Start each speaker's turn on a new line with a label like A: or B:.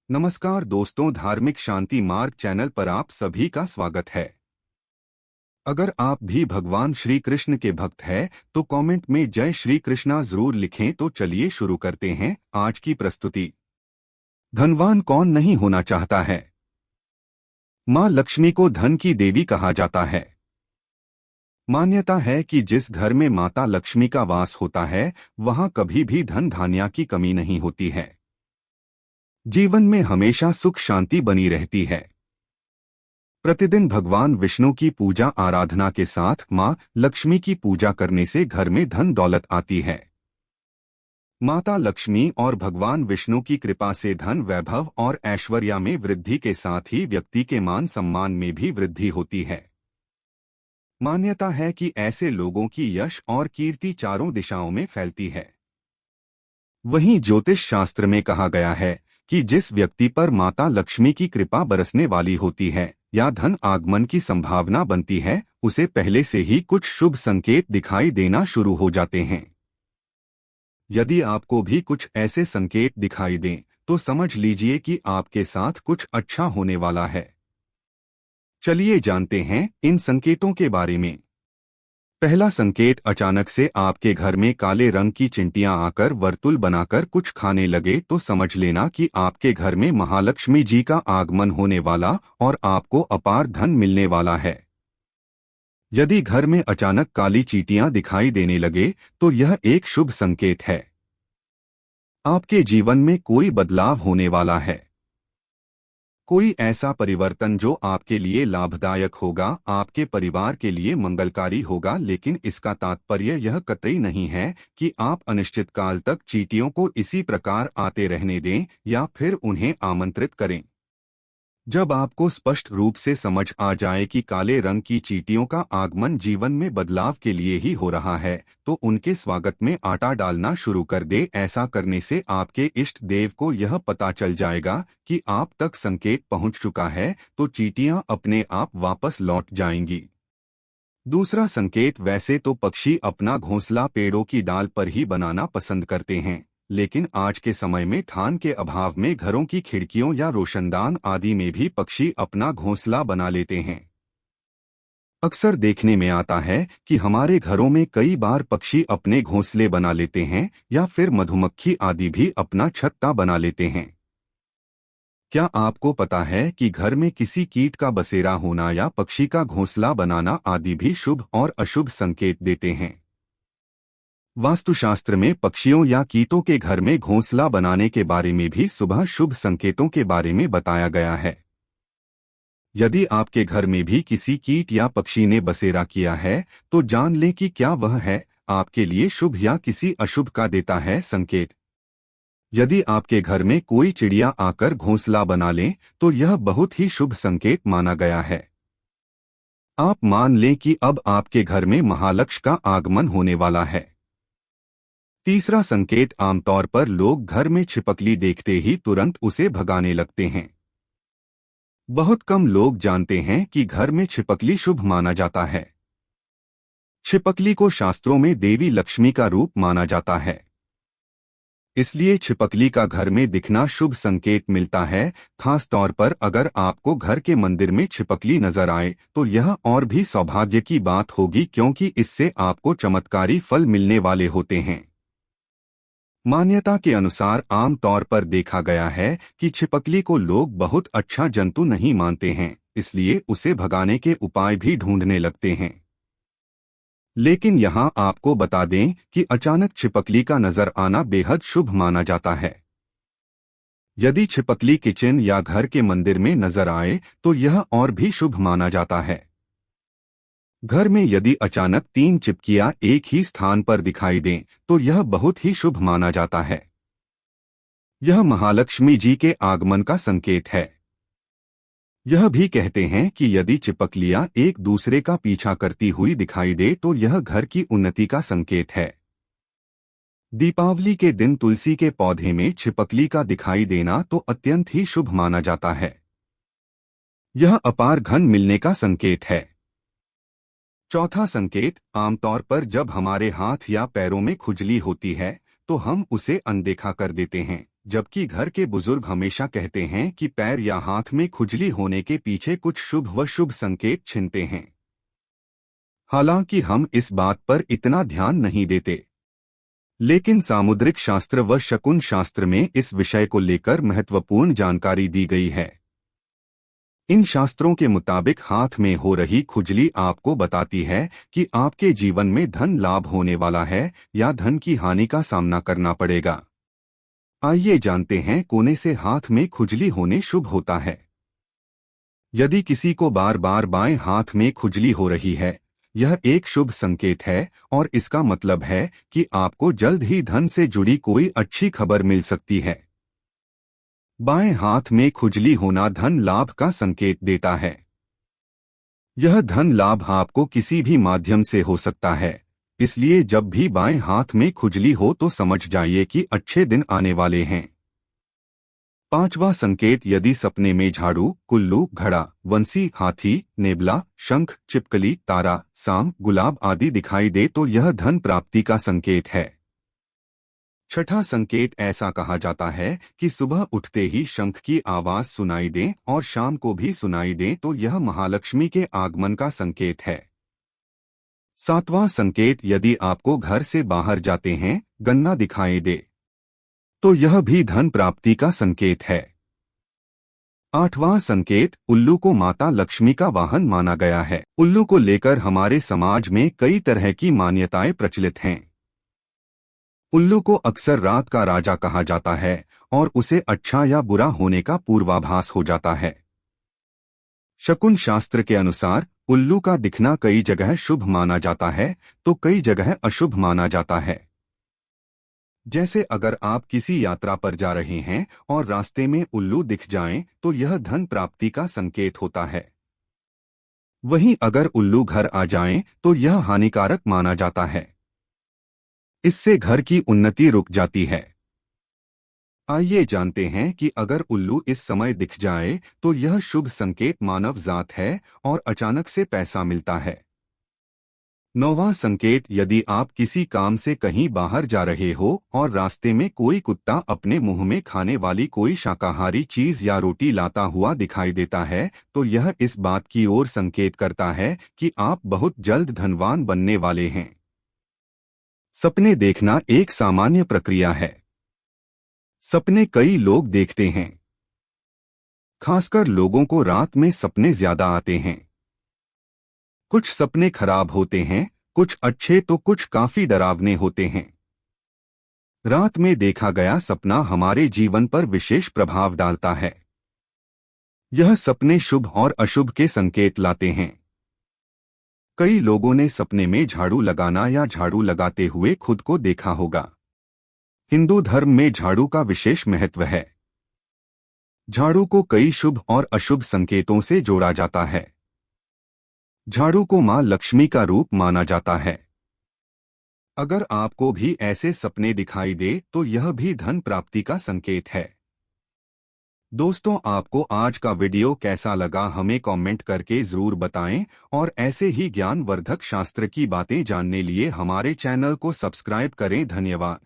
A: नमस्कार दोस्तों, धार्मिक शांति मार्ग चैनल पर आप सभी का स्वागत है। अगर आप भी भगवान श्री कृष्ण के भक्त हैं तो कमेंट में जय श्री कृष्णा जरूर लिखें। तो चलिए शुरू करते हैं आज की प्रस्तुति। धनवान कौन नहीं होना चाहता है। माँ लक्ष्मी को धन की देवी कहा जाता है। मान्यता है कि जिस घर में माता लक्ष्मी का वास होता है वहां कभी भी धन धान्य की कमी नहीं होती है। जीवन में हमेशा सुख शांति बनी रहती है। प्रतिदिन भगवान विष्णु की पूजा आराधना के साथ मां लक्ष्मी की पूजा करने से घर में धन दौलत आती है। माता लक्ष्मी और भगवान विष्णु की कृपा से धन वैभव और ऐश्वर्य में वृद्धि के साथ ही व्यक्ति के मान सम्मान में भी वृद्धि होती है। मान्यता है कि ऐसे लोगों की यश और कीर्ति चारों दिशाओं में फैलती है। वहीं ज्योतिष शास्त्र में कहा गया है कि जिस व्यक्ति पर माता लक्ष्मी की कृपा बरसने वाली होती है या धन आगमन की संभावना बनती है, उसे पहले से ही कुछ शुभ संकेत दिखाई देना शुरू हो जाते हैं। यदि आपको भी कुछ ऐसे संकेत दिखाई दें तो समझ लीजिए कि आपके साथ कुछ अच्छा होने वाला है। चलिए जानते हैं इन संकेतों के बारे में। पहला संकेत, अचानक से आपके घर में काले रंग की चिंटियां आकर वर्तुल बनाकर कुछ खाने लगे तो समझ लेना कि आपके घर में महालक्ष्मी जी का आगमन होने वाला और आपको अपार धन मिलने वाला है। यदि घर में अचानक काली चींटियां दिखाई देने लगे तो यह एक शुभ संकेत है। आपके जीवन में कोई बदलाव होने वाला है। कोई ऐसा परिवर्तन जो आपके लिए लाभदायक होगा, आपके परिवार के लिए मंगलकारी होगा, लेकिन इसका तात्पर्य यह कतई नहीं है कि आप अनिश्चित काल तक चींटियों को इसी प्रकार आते रहने दें या फिर उन्हें आमंत्रित करें। जब आपको स्पष्ट रूप से समझ आ जाए कि काले रंग की चींटियों का आगमन जीवन में बदलाव के लिए ही हो रहा है तो उनके स्वागत में आटा डालना शुरू कर दे। ऐसा करने से आपके इष्ट देव को यह पता चल जाएगा कि आप तक संकेत पहुंच चुका है, तो चींटियां अपने आप वापस लौट जाएंगी। दूसरा संकेत, वैसे तो पक्षी अपना घोंसला पेड़ों की डाल पर ही बनाना पसंद करते हैं, लेकिन आज के समय में थान के अभाव में घरों की खिड़कियों या रोशनदान आदि में भी पक्षी अपना घोंसला बना लेते हैं। अक्सर देखने में आता है कि हमारे घरों में कई बार पक्षी अपने घोंसले बना लेते हैं या फिर मधुमक्खी आदि भी अपना छत्ता बना लेते हैं। क्या आपको पता है कि घर में किसी कीट का बसेरा होना या पक्षी का घोंसला बनाना आदि भी शुभ और अशुभ संकेत देते हैं। वास्तुशास्त्र में पक्षियों या कीटों के घर में घोंसला बनाने के बारे में भी सुबह शुभ संकेतों के बारे में बताया गया है। यदि आपके घर में भी किसी कीट या पक्षी ने बसेरा किया है तो जान लें कि क्या वह है आपके लिए शुभ या किसी अशुभ का देता है संकेत। यदि आपके घर में कोई चिड़िया आकर घोंसला बना लें तो यह बहुत ही शुभ संकेत माना गया है। आप मान लें कि अब आपके घर में महालक्ष्मी का आगमन होने वाला है। तीसरा संकेत, आमतौर पर लोग घर में छिपकली देखते ही तुरंत उसे भगाने लगते हैं। बहुत कम लोग जानते हैं कि घर में छिपकली शुभ माना जाता है। छिपकली को शास्त्रों में देवी लक्ष्मी का रूप माना जाता है, इसलिए छिपकली का घर में दिखना शुभ संकेत मिलता है। खास तौर पर अगर आपको घर के मंदिर में छिपकली नजर आए तो यह और भी सौभाग्य की बात होगी, क्योंकि इससे आपको चमत्कारी फल मिलने वाले होते हैं। मान्यता के अनुसार आम तौर पर देखा गया है कि छिपकली को लोग बहुत अच्छा जंतु नहीं मानते हैं, इसलिए उसे भगाने के उपाय भी ढूंढने लगते हैं। लेकिन यहाँ आपको बता दें कि अचानक छिपकली का नजर आना बेहद शुभ माना जाता है। यदि छिपकली किचन या घर के मंदिर में नजर आए तो यह और भी शुभ माना जाता है। घर में यदि अचानक 3 चिपकियां एक ही स्थान पर दिखाई दें तो यह बहुत ही शुभ माना जाता है। यह महालक्ष्मी जी के आगमन का संकेत है। यह भी कहते हैं कि यदि चिपकलियां एक दूसरे का पीछा करती हुई दिखाई दे तो यह घर की उन्नति का संकेत है। दीपावली के दिन तुलसी के पौधे में छिपकली का दिखाई देना तो अत्यंत ही शुभ माना जाता है। यह अपार धन मिलने का संकेत है। चौथा संकेत, आमतौर पर जब हमारे हाथ या पैरों में खुजली होती है तो हम उसे अनदेखा कर देते हैं, जबकि घर के बुजुर्ग हमेशा कहते हैं कि पैर या हाथ में खुजली होने के पीछे कुछ शुभ व शुभ संकेत छिनते हैं। हालांकि हम इस बात पर इतना ध्यान नहीं देते, लेकिन सामुद्रिक शास्त्र व शकुन शास्त्र में इस विषय को लेकर महत्वपूर्ण जानकारी दी गई है। इन शास्त्रों के मुताबिक हाथ में हो रही खुजली आपको बताती है कि आपके जीवन में धन लाभ होने वाला है या धन की हानि का सामना करना पड़ेगा। आइए जानते हैं कोने से हाथ में खुजली होने शुभ होता है। यदि किसी को बार बार बाएं हाथ में खुजली हो रही है, यह एक शुभ संकेत है और इसका मतलब है कि आपको जल्द ही धन से जुड़ी कोई अच्छी खबर मिल सकती है। बाएं हाथ में खुजली होना धन लाभ का संकेत देता है। यह धन लाभ आपको किसी भी माध्यम से हो सकता है, इसलिए जब भी बाएं हाथ में खुजली हो तो समझ जाइए कि अच्छे दिन आने वाले हैं। पांचवा संकेत, यदि सपने में झाड़ू, कुल्लू, घड़ा, वंशी, हाथी, नेबला, शंख, छिपकली, तारा, सांप, गुलाब आदि दिखाई दे तो यह धन प्राप्ति का संकेत है। छठा संकेत, ऐसा कहा जाता है कि सुबह उठते ही शंख की आवाज सुनाई दे और शाम को भी सुनाई दे तो यह महालक्ष्मी के आगमन का संकेत है। सातवां संकेत, यदि आपको घर से बाहर जाते हैं गन्ना दिखाई दे तो यह भी धन प्राप्ति का संकेत है। आठवां संकेत, उल्लू को माता लक्ष्मी का वाहन माना गया है। उल्लू को लेकर हमारे समाज में कई तरह की मान्यताएं प्रचलित हैं। उल्लू को अक्सर रात का राजा कहा जाता है और उसे अच्छा या बुरा होने का पूर्वाभास हो जाता है। शकुन शास्त्र के अनुसार उल्लू का दिखना कई जगह शुभ माना जाता है तो कई जगह अशुभ माना जाता है। जैसे अगर आप किसी यात्रा पर जा रहे हैं और रास्ते में उल्लू दिख जाएं तो यह धन प्राप्ति का संकेत होता है। वहीं अगर उल्लू घर आ जाएं तो यह हानिकारक माना जाता है। इससे घर की उन्नति रुक जाती है। आइए जानते हैं कि अगर उल्लू इस समय दिख जाए तो यह शुभ संकेत मानव जात है और अचानक से पैसा मिलता है। नौवां संकेत, यदि आप किसी काम से कहीं बाहर जा रहे हो और रास्ते में कोई कुत्ता अपने मुंह में खाने वाली कोई शाकाहारी चीज या रोटी लाता हुआ दिखाई देता है तो यह इस बात की ओर संकेत करता है कि आप बहुत जल्द धनवान बनने वाले हैं। सपने देखना एक सामान्य प्रक्रिया है। सपने कई लोग देखते हैं। खासकर लोगों को रात में सपने ज्यादा आते हैं। कुछ सपने खराब होते हैं, कुछ अच्छे तो कुछ काफी डरावने होते हैं। रात में देखा गया सपना हमारे जीवन पर विशेष प्रभाव डालता है। यह सपने शुभ और अशुभ के संकेत लाते हैं। कई लोगों ने सपने में झाड़ू लगाना या झाड़ू लगाते हुए खुद को देखा होगा। हिंदू धर्म में झाड़ू का विशेष महत्व है। झाड़ू को कई शुभ और अशुभ संकेतों से जोड़ा जाता है। झाड़ू को मां लक्ष्मी का रूप माना जाता है। अगर आपको भी ऐसे सपने दिखाई दे तो यह भी धन प्राप्ति का संकेत है। दोस्तों, आपको आज का वीडियो कैसा लगा हमें कमेंट करके जरूर बताएं और ऐसे ही ज्ञानवर्धक शास्त्र की बातें जानने लिए हमारे चैनल को सब्सक्राइब करें। धन्यवाद।